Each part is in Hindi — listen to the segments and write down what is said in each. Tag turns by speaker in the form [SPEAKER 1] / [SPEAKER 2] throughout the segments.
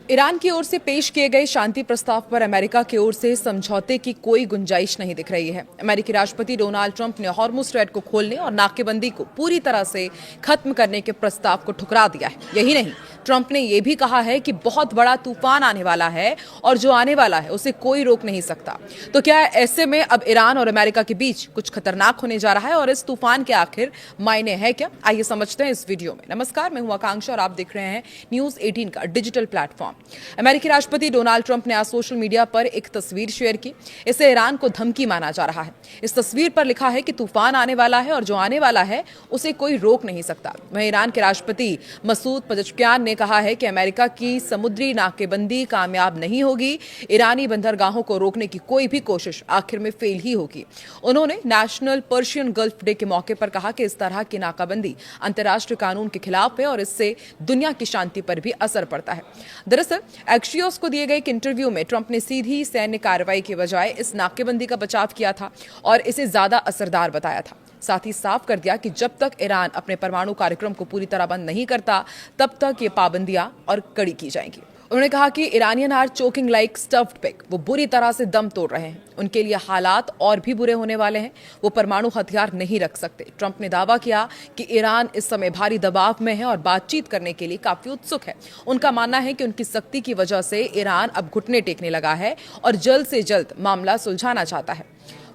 [SPEAKER 1] ईरान की ओर से पेश किए गए शांति प्रस्ताव पर अमेरिका की ओर से समझौते की कोई गुंजाइश नहीं दिख रही है। अमेरिकी राष्ट्रपति डोनाल्ड ट्रंप ने हॉर्मुज़ स्ट्रेट को खोलने और नाकेबंदी को पूरी तरह से खत्म करने के प्रस्ताव को ठुकरा दिया है। यही नहीं, ट्रंप ने यह भी कहा है कि बहुत बड़ा तूफान आने वाला है और जो आने वाला है उसे कोई रोक नहीं सकता। तो क्या ऐसे में अब ईरान और अमेरिका के बीच कुछ खतरनाक होने जा रहा है और इस तूफान के आखिर मायने हैं क्या? आइए समझते हैं इस वीडियो में। नमस्कार, मैं हूं आकांक्षा और आप देख रहे हैं न्यूज 18 का डिजिटल प्लेटफॉर्म। अमेरिकी राष्ट्रपति डोनाल्ड ट्रंप ने आज सोशल मीडिया पर एक तस्वीर शेयर की। इसे ईरान को धमकी माना जा रहा है। इस तस्वीर पर लिखा है कि तूफान आने वाला है और जो आने वाला है उसे कोई रोक नहीं सकता। वहीं ईरान के राष्ट्रपति मसूद पज़ेश्कियान ने कहा है कि अमेरिका की समुद्री नाकेबंदी कामयाब नहीं होगी। ईरानी बंदरगाहों को रोकने की कोई भी कोशिश आखिर में फेल ही होगी। उन्होंने नेशनल पर्शियन गल्फ डे के मौके पर कहा कि इस तरह की नाकाबंदी अंतर्राष्ट्रीय कानून के खिलाफ है और इससे दुनिया की शांति पर भी असर पड़ता है। दरअसल एक्सियोस को दिए गए एक इंटरव्यू में ट्रंप ने सीधी सैन्य कार्रवाई के बजाय इस नाकेबंदी का बचाव किया था और इसे ज्यादा असरदार बताया था। साथ ही साफ कर दिया कि जब तक ईरान अपने परमाणु कार्यक्रम को पूरी तरह बंद नहीं करता तब तक ये पाबंदियां और कड़ी की जाएंगी। उन्होंने कहा कि Iranian are choking like stuffed pig. वो बुरी तरह से दम तोड़ रहे हैं। उनके लिए हालात और भी बुरे होने वाले हैं। वो परमाणु हथियार नहीं रख सकते। ट्रंप ने दावा किया कि ईरान इस समय भारी दबाव में है और बातचीत करने के लिए काफी उत्सुक है। उनका मानना है कि उनकी सख्ती की वजह से ईरान अब घुटने टेकने लगा है और जल्द से जल्द मामला सुलझाना चाहता है।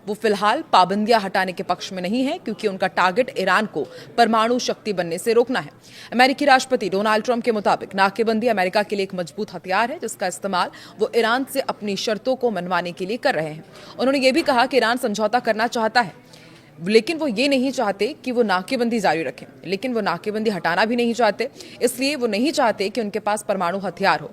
[SPEAKER 1] वो फिलहाल पाबंदियां हटाने के पक्ष में नहीं है क्योंकि उनका टारगेट ईरान को परमाणु शक्ति बनने से रोकना है। अमेरिकी राष्ट्रपति डोनाल्ड ट्रंप के मुताबिक नाकेबंदी अमेरिका के लिए एक मजबूत हथियार है जिसका इस्तेमाल वो ईरान से अपनी शर्तों को मनवाने के लिए कर रहे हैं। उन्होंने ये भी कहा कि ईरान समझौता करना चाहता है लेकिन वो ये नहीं चाहते कि वो नाकेबंदी जारी रखें, लेकिन वो नाकेबंदी हटाना भी नहीं चाहते। इसलिए वो नहीं चाहते कि उनके पास परमाणु हथियार हो।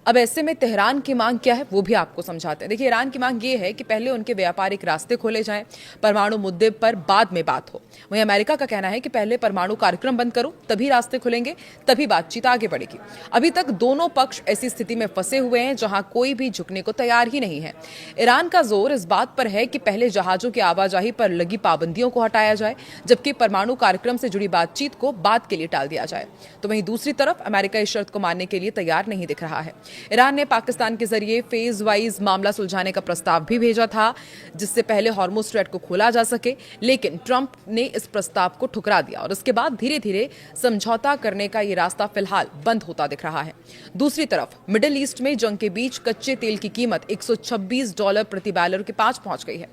[SPEAKER 1] अब ऐसे में तेहरान की मांग क्या है वो भी आपको समझाते हैं। देखिए, ईरान की मांग ये है कि पहले उनके व्यापारिक रास्ते खोले जाएं, परमाणु मुद्दे पर बाद में बात हो। वहीं अमेरिका का कहना है कि पहले परमाणु कार्यक्रम बंद करो, तभी रास्ते खुलेंगे, तभी बातचीत आगे बढ़ेगी। अभी तक दोनों पक्ष ऐसी स्थिति में फंसे हुए हैं जहां कोई भी झुकने को तैयार ही नहीं है। ईरान का जोर इस बात पर है कि पहले जहाजों की आवाजाही पर लगी पाबंदियों को हटाया जाए, जबकि परमाणु कार्यक्रम से जुड़ी बातचीत को बाद के लिए टाल दिया जाए। तो वहीं दूसरी तरफ अमेरिका इस शर्त को मानने के लिए तैयार नहीं दिख रहा है। ईरान ने पाकिस्तान के जरिए फेज वाइज मामला सुलझाने का प्रस्ताव भी भेजा था जिससे पहले हॉर्मुज़ स्ट्रेट को खोला जा सके, लेकिन ट्रंप ने इस प्रस्ताव को ठुकरा दिया और उसके बाद धीरे धीरे समझौता करने का ये रास्ता फिलहाल बंद होता दिख रहा है। दूसरी तरफ मिडिल ईस्ट में जंग के बीच कच्चे तेल की कीमत $126 प्रति बैरल के पास पहुंच गई है।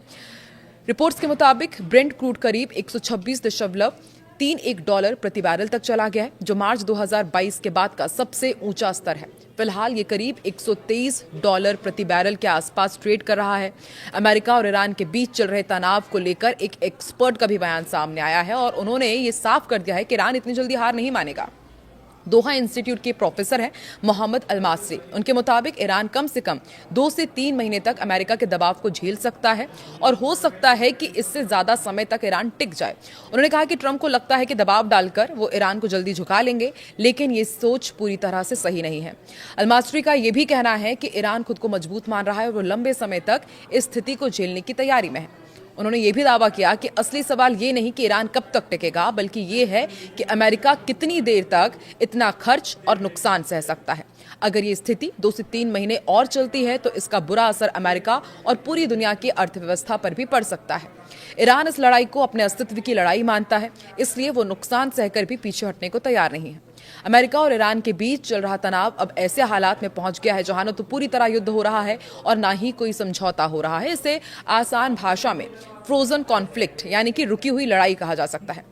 [SPEAKER 1] रिपोर्ट्स के मुताबिक ब्रेंट क्रूड करीब $126.31 प्रति बैरल तक चला गया है, जो मार्च 2022 के बाद का सबसे ऊंचा स्तर है। फिलहाल ये करीब $123 प्रति बैरल के आसपास ट्रेड कर रहा है। अमेरिका और ईरान के बीच चल रहे तनाव को लेकर एक एक्सपर्ट का भी बयान सामने आया है और उन्होंने ये साफ कर दिया है कि ईरान इतनी जल्दी हार नहीं मानेगा। दोहा इंस्टीट्यूट के प्रोफेसर हैं मोहम्मद अलमासरी। उनके मुताबिक ईरान कम से कम 2 से 3 महीने तक अमेरिका के दबाव को झेल सकता है और हो सकता है कि इससे ज्यादा समय तक ईरान टिक जाए। उन्होंने कहा कि ट्रंप को लगता है कि दबाव डालकर वो ईरान को जल्दी झुका लेंगे, लेकिन ये सोच पूरी तरह से सही नहीं है। अलमासरी का यह भी कहना है कि ईरान खुद को मजबूत मान रहा है और वो लंबे समय तक इस स्थिति को झेलने की तैयारी में है। उन्होंने ये भी दावा किया कि असली सवाल ये नहीं कि ईरान कब तक टिकेगा, बल्कि ये है कि अमेरिका कितनी देर तक इतना खर्च और नुकसान सह सकता है। अगर ये स्थिति 2 से 3 महीने और चलती है तो इसका बुरा असर अमेरिका और पूरी दुनिया की अर्थव्यवस्था पर भी पड़ सकता है। ईरान इस लड़ाई को अपने अस्तित्व की लड़ाई मानता है, इसलिए वो नुकसान सहकर भी पीछे हटने को तैयार नहीं है। अमेरिका और ईरान के बीच चल रहा तनाव अब ऐसे हालात में पहुंच गया है जहां न तो पूरी तरह युद्ध हो रहा है और ना ही कोई समझौता हो रहा है। इसे आसान भाषा में फ्रोजन कॉन्फ्लिक्ट यानी कि रुकी हुई लड़ाई कहा जा सकता है।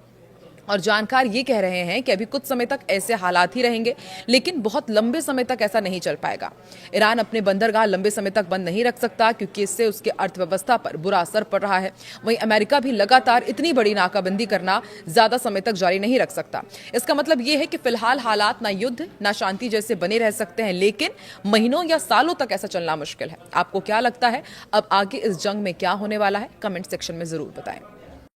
[SPEAKER 1] और जानकार ये कह रहे हैं कि अभी कुछ समय तक ऐसे हालात ही रहेंगे, लेकिन बहुत लंबे समय तक ऐसा नहीं चल पाएगा। ईरान अपने बंदरगाह लंबे समय तक बंद नहीं रख सकता क्योंकि इससे उसके अर्थव्यवस्था पर बुरा असर पड़ रहा है। वहीं अमेरिका भी लगातार इतनी बड़ी नाकाबंदी करना ज्यादा समय तक जारी नहीं रख सकता। इसका मतलब ये है कि फिलहाल हालात ना युद्ध ना शांति जैसे बने रह सकते हैं, लेकिन महीनों या सालों तक ऐसा चलना मुश्किल है। आपको क्या लगता है अब आगे इस जंग में क्या होने वाला है? कमेंट सेक्शन में जरूर बताएं।